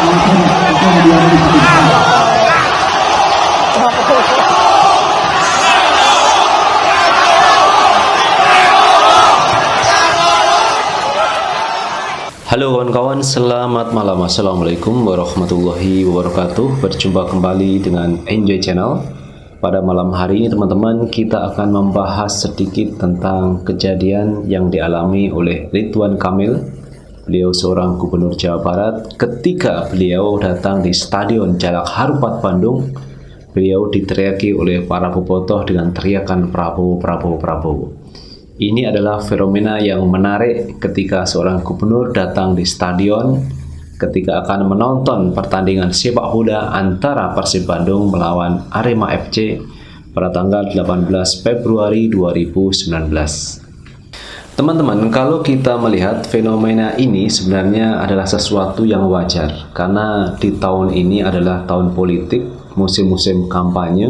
Halo kawan-kawan, selamat malam. Assalamualaikum warahmatullahi wabarakatuh. Berjumpa kembali dengan Enjoy Channel. Pada malam hari ini teman-teman, kita akan membahas sedikit tentang kejadian yang dialami oleh Ridwan Kamil. Beliau seorang gubernur Jawa Barat. Ketika beliau datang di Stadion Jalak Harupat Bandung, beliau diteriaki oleh para bobotoh dengan teriakan Prabowo, Prabowo, Prabowo. Ini adalah fenomena yang menarik ketika seorang gubernur datang di stadion ketika akan menonton pertandingan sepak bola antara Persib Bandung melawan Arema FC pada tanggal 18 Februari 2019. Teman-teman, kalau kita melihat fenomena ini sebenarnya adalah sesuatu yang wajar karena di tahun ini adalah tahun politik, musim-musim kampanye,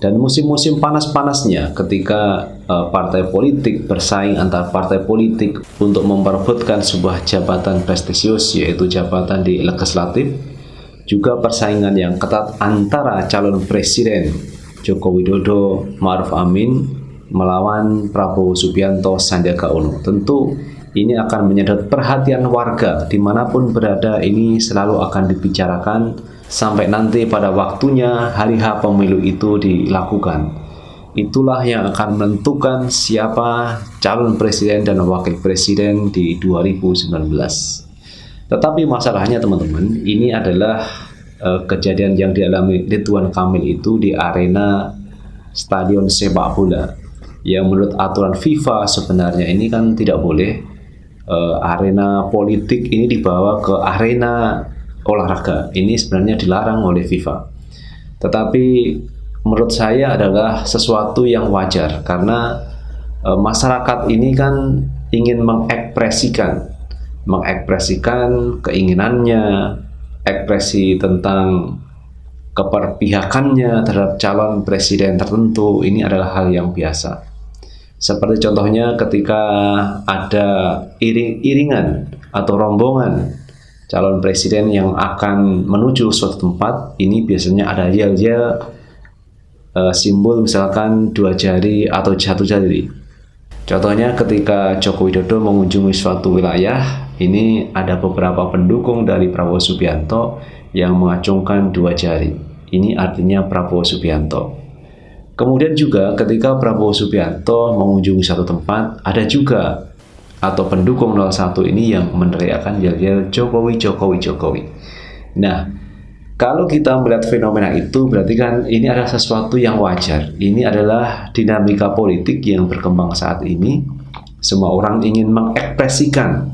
dan musim-musim panas-panasnya ketika partai politik bersaing antar partai politik untuk memperebutkan sebuah jabatan prestisius, yaitu jabatan di legislatif. Juga persaingan yang ketat antara calon presiden Joko Widodo Ma'ruf Amin melawan Prabowo Subianto Sandiaga Uno. Tentu ini akan menyedot perhatian warga dimanapun berada. Ini selalu akan dibicarakan sampai nanti pada waktunya hari H pemilu itu dilakukan. Itulah yang akan menentukan siapa calon presiden dan wakil presiden di 2019. Tetapi masalahnya teman-teman, ini adalah kejadian yang dialami Ridwan Kamil itu di arena stadion sepak bola. Yang menurut aturan FIFA sebenarnya ini kan tidak boleh arena politik ini dibawa ke arena olahraga. Ini sebenarnya dilarang oleh FIFA. Tetapi menurut saya adalah sesuatu yang wajar karena masyarakat ini kan ingin mengekspresikan keinginannya, ekspresi tentang keperpihakannya terhadap calon presiden tertentu. Ini adalah hal yang biasa. Seperti contohnya ketika ada iring-iringan atau rombongan calon presiden yang akan menuju suatu tempat, ini biasanya ada yel-yel simbol misalkan 2 jari atau 1 jari. Contohnya ketika Joko Widodo mengunjungi suatu wilayah, ini ada beberapa pendukung dari Prabowo Subianto yang mengacungkan 2 jari. Ini artinya Prabowo Subianto. Kemudian juga ketika Prabowo Subianto mengunjungi satu tempat, ada juga atau pendukung 01 ini yang meneriakkan yel-yel Jokowi, Jokowi, Jokowi. Nah, kalau kita melihat fenomena itu berarti kan ini adalah sesuatu yang wajar. Ini adalah dinamika politik yang berkembang saat ini. Semua orang ingin mengekspresikan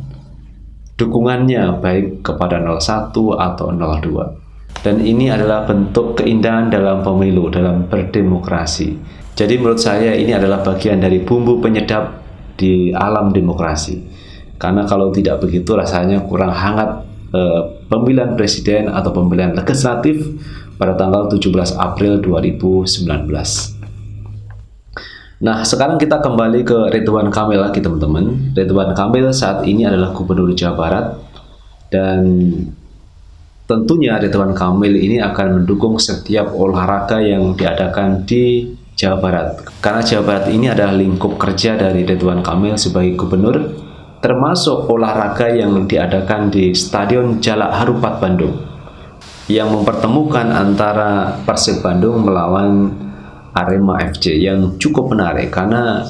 dukungannya baik kepada 01 atau 02. Dan ini adalah bentuk keindahan dalam pemilu, dalam berdemokrasi. Jadi menurut saya ini adalah bagian dari bumbu penyedap di alam demokrasi. Karena kalau tidak begitu rasanya kurang hangat pemilihan presiden atau pemilihan legislatif pada tanggal 17 April 2019. Nah, sekarang kita kembali ke Ridwan Kamil lagi teman-teman. Ridwan Kamil saat ini adalah gubernur Jawa Barat dan tentunya Ridwan Kamil ini akan mendukung setiap olahraga yang diadakan di Jawa Barat. Karena Jawa Barat ini adalah lingkup kerja dari Ridwan Kamil sebagai gubernur, termasuk olahraga yang diadakan di Stadion Jalak Harupat Bandung yang mempertemukan antara Persib Bandung melawan Arema FC yang cukup menarik karena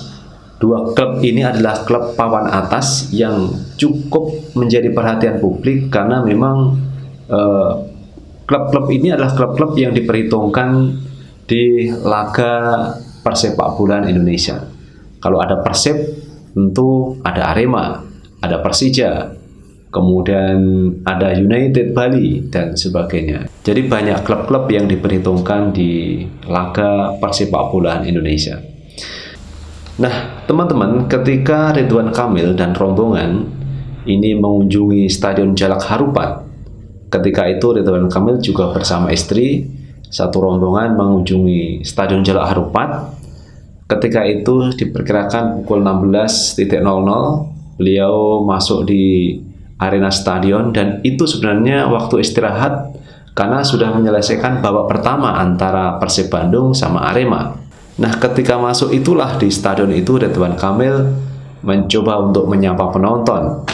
dua klub ini adalah klub papan atas yang cukup menjadi perhatian publik karena memang klub-klub ini adalah klub-klub yang diperhitungkan di laga persepak bolaan Indonesia. Kalau ada Persib, tentu ada Arema, ada Persija, kemudian ada United Bali dan sebagainya. Jadi banyak klub-klub yang diperhitungkan di laga persepak bolaan Indonesia. Nah, teman-teman, ketika Ridwan Kamil dan rombongan ini mengunjungi Stadion Jalak Harupat, ketika itu Ridwan Kamil juga bersama istri satu rombongan mengunjungi Stadion Jalak Harupat. Ketika itu diperkirakan pukul 16.00 beliau masuk di arena stadion, dan itu sebenarnya waktu istirahat karena sudah menyelesaikan babak pertama antara Persib Bandung sama Arema. Nah, ketika masuk itulah di stadion itu Ridwan Kamil mencoba untuk menyapa penonton.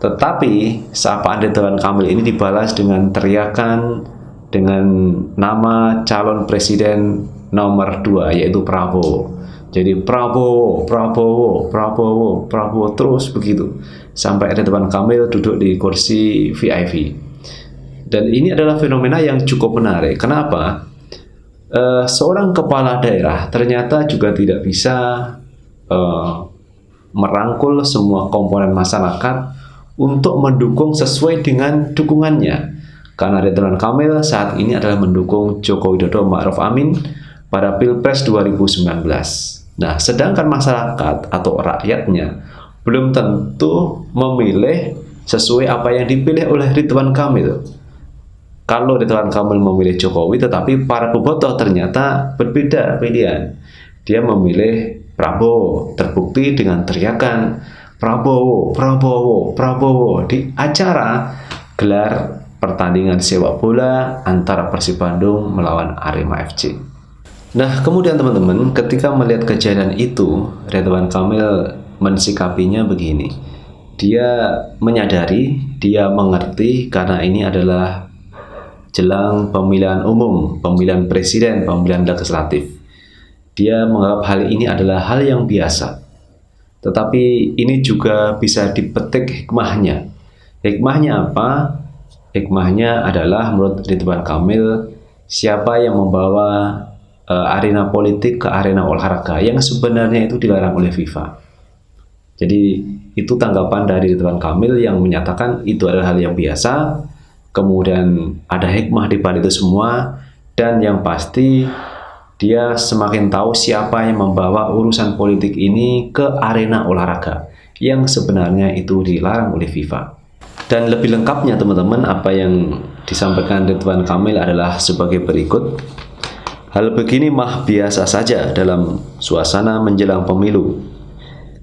Tetapi sapaan Ridwan Kamil ini dibalas dengan teriakan dengan nama calon presiden nomor 2, yaitu Prabowo. Jadi Prabowo, Prabowo, Prabowo, Prabowo terus begitu sampai Ridwan Kamil duduk di kursi VIP. Dan ini adalah fenomena yang cukup menarik. Kenapa? Seorang kepala daerah ternyata juga tidak bisa merangkul semua komponen masyarakat untuk mendukung sesuai dengan dukungannya. Karena Ridwan Kamil saat ini adalah mendukung Joko Widodo Ma'ruf Amin pada Pilpres 2019. Nah, sedangkan masyarakat atau rakyatnya belum tentu memilih sesuai apa yang dipilih oleh Ridwan Kamil. Kalau Ridwan Kamil memilih Jokowi, tetapi para bobotoh ternyata berbeda pilihan. Dia memilih Prabowo, terbukti dengan teriakan Prabowo, Prabowo, Prabowo di acara gelar pertandingan sepak bola antara Persib Bandung melawan Arema FC. Nah, kemudian teman-teman, ketika melihat kejadian itu, Ridwan Kamil mensikapinya begini. Dia menyadari, dia mengerti karena ini adalah jelang pemilihan umum, pemilihan presiden, pemilihan legislatif. Dia menganggap hal ini adalah hal yang biasa. Tetapi ini juga bisa dipetik hikmahnya. Hikmahnya apa? Hikmahnya adalah menurut Ridwan Kamil, siapa yang membawa arena politik ke arena olahraga yang sebenarnya itu dilarang oleh FIFA. Jadi itu tanggapan dari Ridwan Kamil yang menyatakan itu adalah hal yang biasa. Kemudian ada hikmah di balik itu semua, dan yang pasti dia semakin tahu siapa yang membawa urusan politik ini ke arena olahraga yang sebenarnya itu dilarang oleh FIFA. Dan lebih lengkapnya teman-teman, apa yang disampaikan Ridwan Kamil adalah sebagai berikut. Hal begini mah biasa saja dalam suasana menjelang pemilu.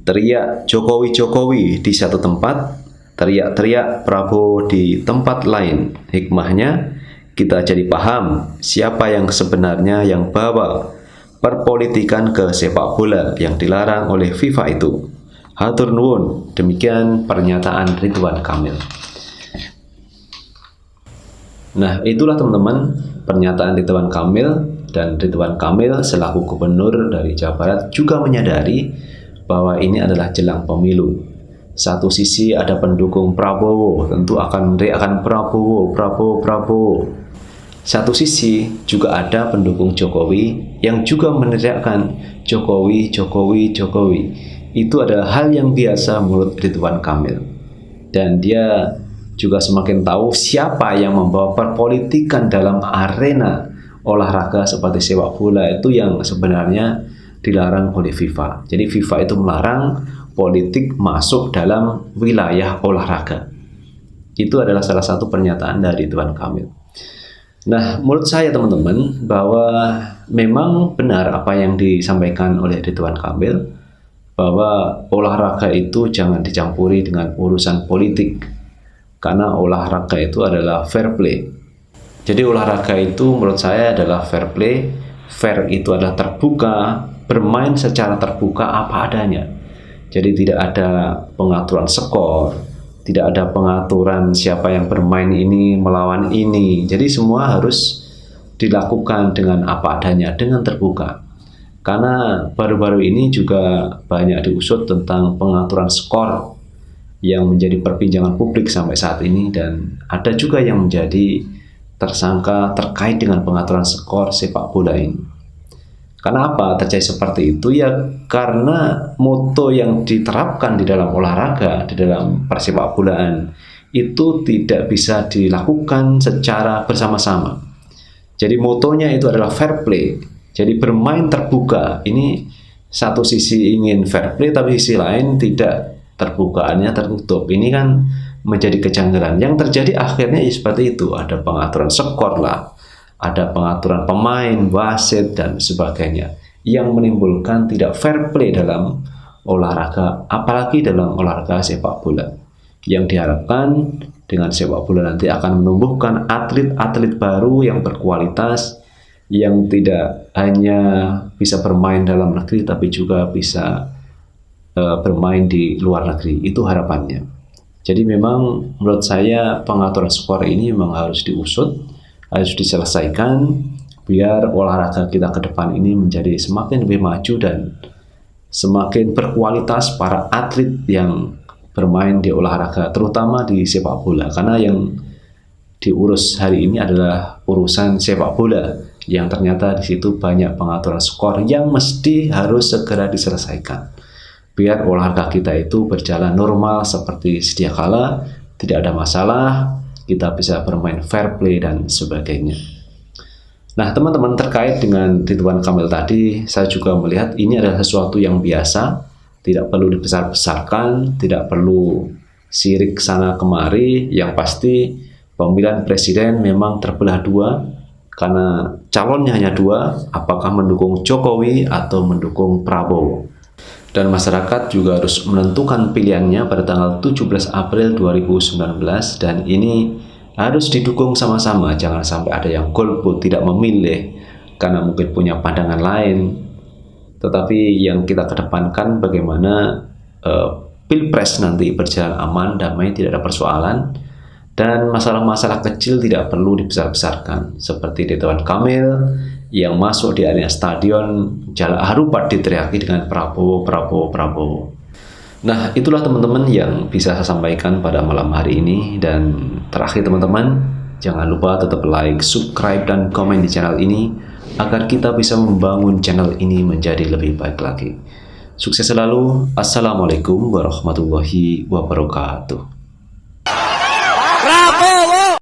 Teriak Jokowi Jokowi di satu tempat, teriak-teriak Prabowo di tempat lain. Hikmahnya, kita jadi paham siapa yang sebenarnya yang bawa perpolitikan ke sepak bola yang dilarang oleh FIFA itu. Hatur nuwun, demikian pernyataan Ridwan Kamil. Nah, itulah teman-teman pernyataan Ridwan Kamil. Dan Ridwan Kamil selaku gubernur dari Jawa Barat juga menyadari bahwa ini adalah jelang pemilu. Satu sisi ada pendukung Prabowo, tentu akan meneriakkan Prabowo, Prabowo, Prabowo. Satu sisi juga ada pendukung Jokowi yang juga meneriakkan Jokowi, Jokowi, Jokowi. Itu adalah hal yang biasa menurut Ridwan Kamil. Dan dia juga semakin tahu siapa yang membawa perpolitikan dalam arena olahraga seperti sepak bola itu yang sebenarnya dilarang oleh FIFA. Jadi FIFA itu melarang politik masuk dalam wilayah olahraga. Itu adalah salah satu pernyataan dari Ridwan Kamil. Nah, menurut saya teman-teman bahwa memang benar apa yang disampaikan oleh Ridwan Kamil, bahwa olahraga itu jangan dicampuri dengan urusan politik, karena olahraga itu adalah fair play. Jadi olahraga itu menurut saya adalah fair play. Fair itu adalah terbuka, bermain secara terbuka apa adanya. Jadi tidak ada pengaturan skor, tidak ada pengaturan siapa yang bermain ini melawan ini. Jadi semua harus dilakukan dengan apa adanya, dengan terbuka. Karena baru-baru ini juga banyak diusut tentang pengaturan skor yang menjadi perbincangan publik sampai saat ini, dan ada juga yang menjadi tersangka terkait dengan pengaturan skor sepak bola ini. Karena apa terjadi seperti itu? Ya karena moto yang diterapkan di dalam olahraga, di dalam persepak bolaan itu tidak bisa dilakukan secara bersama-sama. Jadi motonya itu adalah fair play. Jadi bermain terbuka. Ini satu sisi ingin fair play, tapi sisi lain tidak, terbukaannya tertutup. Ini kan menjadi kejanggalan. Yang terjadi akhirnya seperti itu. Ada pengaturan skor lah, ada pengaturan pemain, wasit, dan sebagainya, yang menimbulkan tidak fair play dalam olahraga, apalagi dalam olahraga sepak bola. yang diharapkan dengan sepak bola nanti akan menumbuhkan atlet-atlet baru yang berkualitas, yang tidak hanya bisa bermain dalam negeri tapi juga bisa bermain di luar negeri. Itu harapannya. Jadi memang menurut saya pengaturan skor ini memang harus diusut, harus diselesaikan biar olahraga kita ke depan ini menjadi semakin lebih maju dan semakin berkualitas para atlet yang bermain di olahraga, terutama di sepak bola. Karena yang diurus hari ini adalah urusan sepak bola, yang ternyata di situ banyak pengaturan skor yang mesti harus segera diselesaikan. Biar olahraga kita itu berjalan normal seperti sedia kala, tidak ada masalah, kita bisa bermain fair play dan sebagainya. Nah, teman-teman, terkait dengan Ridwan Kamil tadi, saya juga melihat ini adalah sesuatu yang biasa, tidak perlu dibesar-besarkan, tidak perlu sirik sana kemari. Yang pasti pemilihan presiden memang terbelah dua, karena calonnya hanya dua, apakah mendukung Jokowi atau mendukung Prabowo. Dan masyarakat juga harus menentukan pilihannya pada tanggal 17 April 2019, dan ini harus didukung sama-sama. Jangan sampai ada yang golput, tidak memilih karena mungkin punya pandangan lain. Tetapi yang kita kedepankan bagaimana Pilpres nanti berjalan aman, damai, tidak ada persoalan. Dan masalah-masalah kecil tidak perlu dibesar-besarkan. Seperti Ridwan Kamil yang masuk di area stadion, Jalak Harupat diteriaki dengan Prabowo, Prabowo, Prabowo. Nah, itulah teman-teman yang bisa saya sampaikan pada malam hari ini. Dan terakhir teman-teman, jangan lupa tetap like, subscribe, dan komen di channel ini agar kita bisa membangun channel ini menjadi lebih baik lagi. Sukses selalu. Assalamualaikum warahmatullahi wabarakatuh. Prabowo!